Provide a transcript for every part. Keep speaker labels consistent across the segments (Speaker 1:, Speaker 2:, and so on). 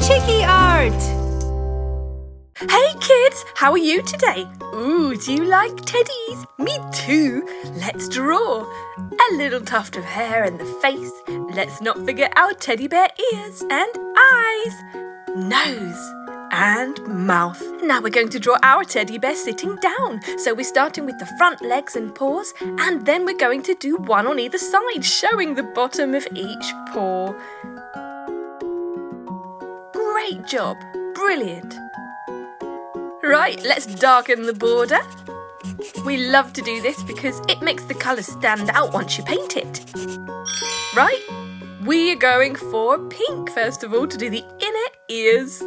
Speaker 1: Chiki Art! Hey kids, how are you today? Ooh, do you like teddies? Me too. Let's draw. A little tuft of hair and the face. Let's not forget our teddy bear ears and eyes, nose and mouth. Now we're going to draw our teddy bear sitting down. So we're starting with the front legs and paws, and then we're going to do one on either side, showing the bottom of each paw. Great job. Brilliant. Right, let's darken the border. We love to do this because it makes the colours stand out once you paint it. Right, we are going for pink first of all to do the inner ears.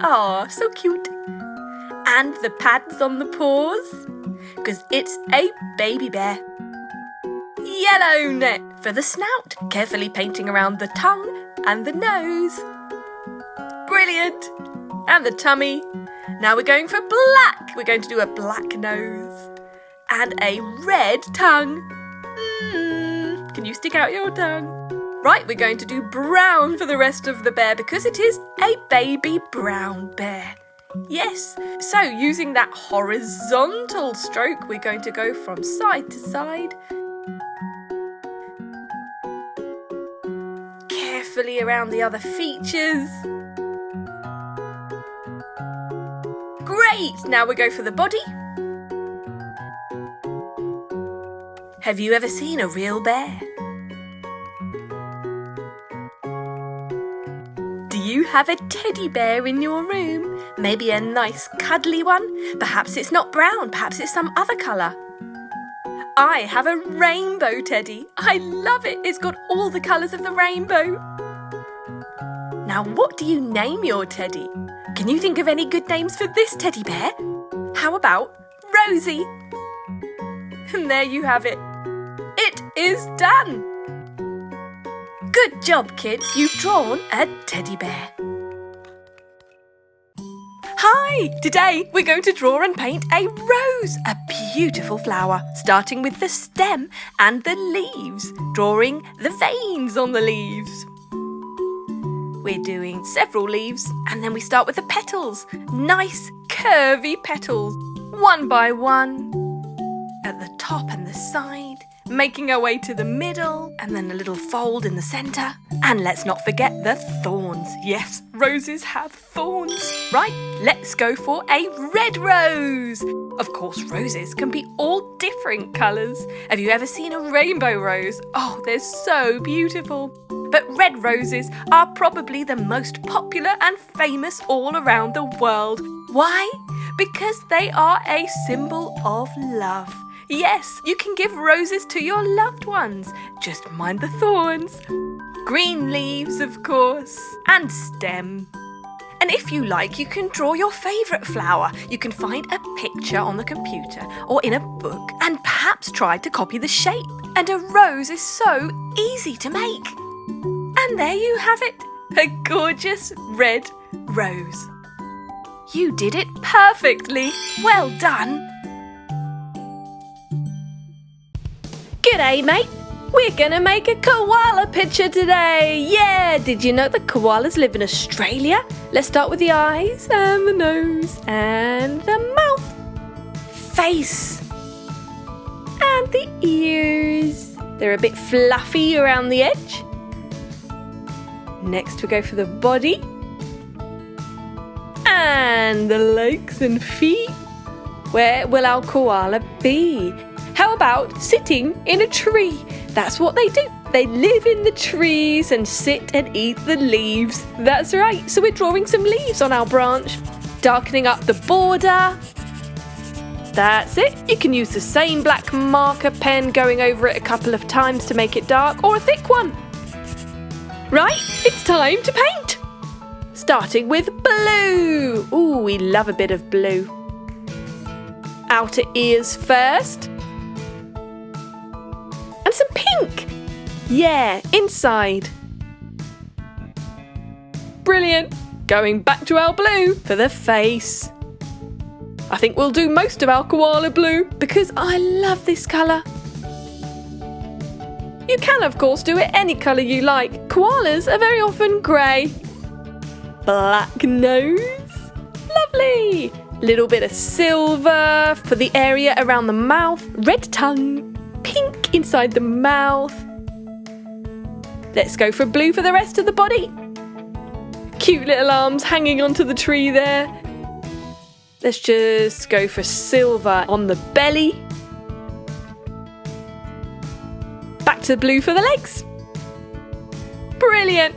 Speaker 1: Ah, so cute. And the pads on the paws, because it's a baby bear. Yellow net for the snout, carefully painting around the tongue and the nose. Brilliant. And the tummy. Now we're going for black. We're going to do a black nose and a red tongue. Can you stick out your tongue? Right, we're going to do brown for the rest of the bear because it is a baby brown bear. Yes, so using that horizontal stroke, we're going to go from side to side. Carefully around the other features. Great! Now we go for the body. Have you ever seen a real bear? Do you have a teddy bear in your room? Maybe a nice cuddly one? Perhaps it's not brown, perhaps it's some other colour. I have a rainbow teddy. I love it. It's got all the colours of the rainbow. Now what do you name your teddy? Can you think of any good names for this teddy bear? How about Rosie? And there you have it. It is done. Good job, kids. You've drawn a teddy bear. Hi! Today we're going to draw and paint a rose, a beautiful flower, starting with the stem and the leaves, drawing the veins on the leaves. We're doing several leaves, and then we start with the petals. Nice, curvy petals, one by one, at the top and the side, making our way to the middle, and then a little fold in the centre. And let's not forget the thorns. Yes, roses have thorns. Right, let's go for a red rose. Of course, roses can be all different colours. Have you ever seen a rainbow rose? Oh, they're so beautiful. But red roses are probably the most popular and famous all around the world. Why? Because they are a symbol of love. Yes, you can give roses to your loved ones. Just mind the thorns. Green leaves, of course, and stem. And if you like, you can draw your favourite flower. You can find a picture on the computer or in a book and perhaps try to copy the shape. And a rose is so easy to make. And there you have it, a gorgeous red rose. You did it perfectly. Well done. G'day, mate. We're going to make a koala picture today. Yeah, did you know that koalas live in Australia? Let's start with the eyes and the nose and the mouth, face and the ears. They're a bit fluffy around the edge. Next we go for the body and the legs and feet. Where will our koala be? How about sitting in a tree? That's what they do. They live in the trees and sit and eat the leaves. That's right. So we're drawing some leaves on our branch. Darkening up the border. That's it. You can use the same black marker pen going over it a couple of times to make it dark, or a thick one. Right, it's time to paint. Starting with blue. Ooh, we love a bit of blue. Outer ears first. And some pink. Yeah, inside. Brilliant. Going back to our blue for the face. I think we'll do most of our koala blue because I love this colour. You can, of course, do it any colour you like. Koalas are very often grey. Black nose. Lovely. Little bit of silver for the area around the mouth. Red tongue. Pink inside the mouth. Let's go for blue for the rest of the body. Cute little arms hanging onto the tree there. Let's just go for silver on the belly. Back to blue for the legs. Brilliant.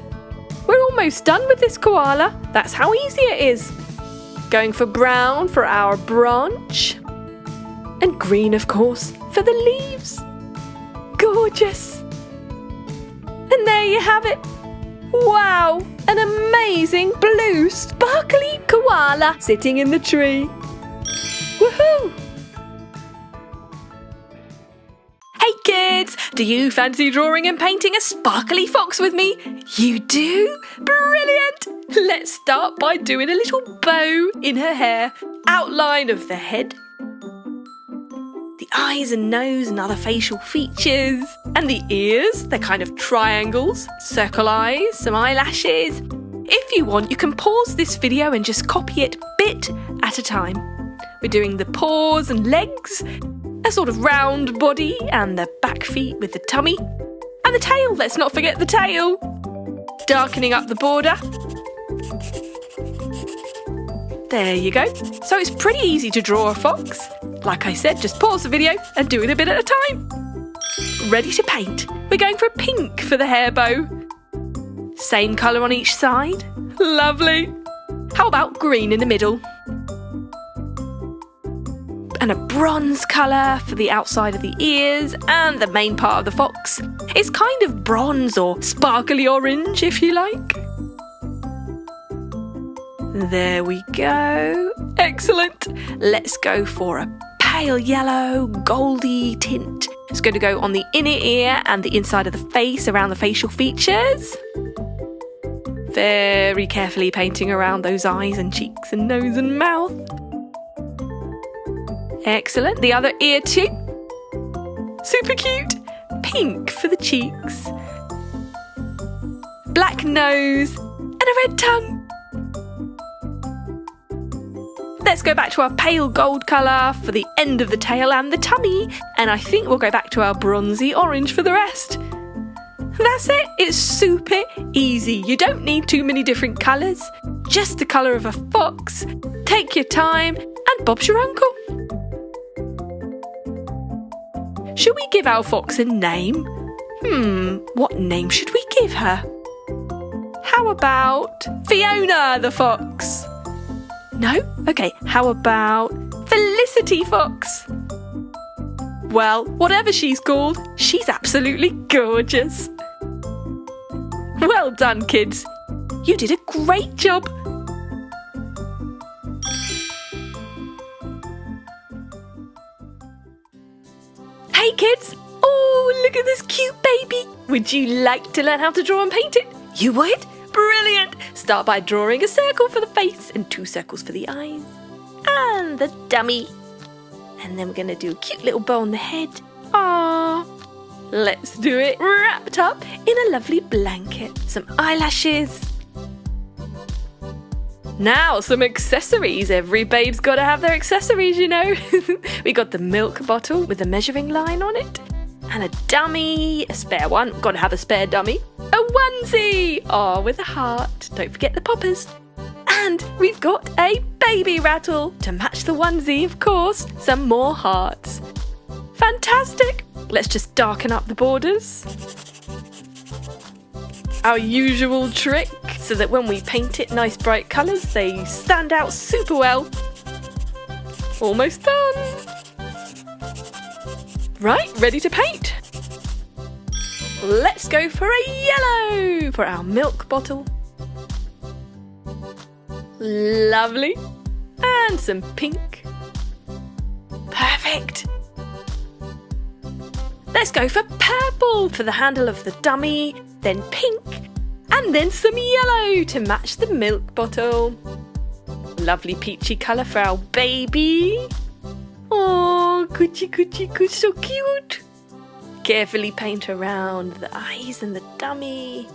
Speaker 1: We're almost done with this koala. That's how easy it is. Going for brown for our branch. And green, of course, for the leaves. Gorgeous. And there you have it. Wow, an amazing blue sparkly koala sitting in the tree. Woohoo! Hey kids, do you fancy drawing and painting a sparkly fox with me? You do? Brilliant! Let's start by doing a little bow in her hair. Outline of the head. The eyes and nose and other facial features. And the ears, they're kind of triangles, circle eyes, some eyelashes. If you want, you can pause this video and just copy it bit at a time. We're doing the paws and legs, a sort of round body and the back feet with the tummy. And the tail, let's not forget the tail. Darkening up the border. There you go. So it's pretty easy to draw a fox. Like I said, just pause the video and do it a bit at a time. Ready to paint. We're going for a pink for the hair bow. Same colour on each side. Lovely. How about green in the middle? And a bronze colour for the outside of the ears and the main part of the fox. It's kind of bronze or sparkly orange, if you like. There we go. Excellent. Let's go for a pale yellow, goldy tint. It's going to go on the inner ear and the inside of the face around the facial features. Very carefully painting around those eyes and cheeks and nose and mouth. Excellent. The other ear too. Super cute. Pink for the cheeks. Black nose and a red tongue. Let's go back to our pale gold colour for the end of the tail and the tummy. And I think we'll go back to our bronzy orange for the rest. That's it. It's super easy. You don't need too many different colours. Just the colour of a fox. Take your time and Bob's your uncle. Should we give our fox a name? What name should we give her? How about Fiona the fox? No? Okay, how about Felicity Fox? Well, whatever she's called, she's absolutely gorgeous. Well done, kids. You did a great job. Hey, kids. Oh, look at this cute baby. Would you like to learn how to draw and paint it? You would? Brilliant! Start by drawing a circle for the face and 2 circles for the eyes. And the dummy. And then we're going to do a cute little bow on the head. Aww. Let's do it wrapped up in a lovely blanket. Some eyelashes. Now some accessories. Every babe's got to have their accessories, you know. We got the milk bottle with a measuring line on it. And a dummy, a spare one. Got to have a spare dummy. A onesie! Oh, with a heart. Don't forget the poppers. And we've got a baby rattle. To match the onesie, of course. Some more hearts. Fantastic! Let's just darken up the borders. Our usual trick, so that when we paint it nice bright colours, they stand out super well. Almost done. Right, ready to paint. Let's go for a yellow for our milk bottle. Lovely. And some pink. Perfect. Let's go for purple for the handle of the dummy, then pink, and then some yellow to match the milk bottle. Lovely peachy colour for our baby. Oh, coochie, so cute. Carefully paint around the eyes and the dummy.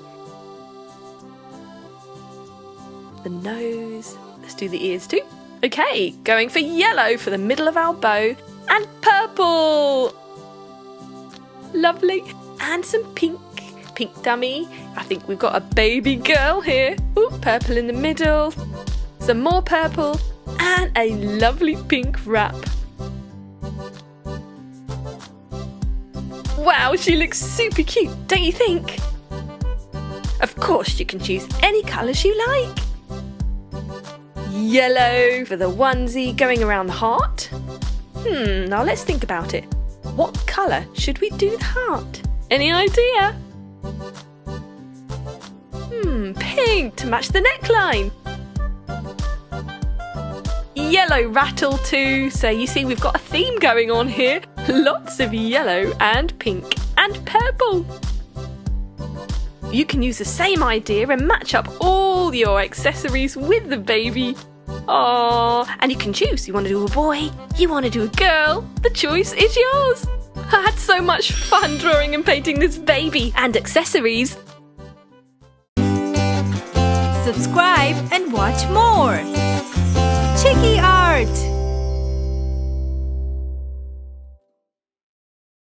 Speaker 1: The nose. Let's do the ears too. Okay, going for yellow for the middle of our bow. And purple. Lovely. And some pink. Pink dummy. I think we've got a baby girl here. Ooh, purple in the middle. Some more purple. And a lovely pink wrap. Wow, she looks super cute, don't you think? Of course, you can choose any colours you like. Yellow for the onesie going around the heart. Now let's think about it. What colour should we do the heart? Any idea? Pink to match the neckline. Yellow rattle too. So you see we've got a theme going on here. Lots of yellow and pink and purple. You can use the same idea and match up all your accessories with the baby. Aww, and you can choose. You want to do a boy? You want to do a girl? The choice is yours. I had so much fun drawing and painting this baby and accessories.
Speaker 2: Subscribe and watch more. Chiki Art!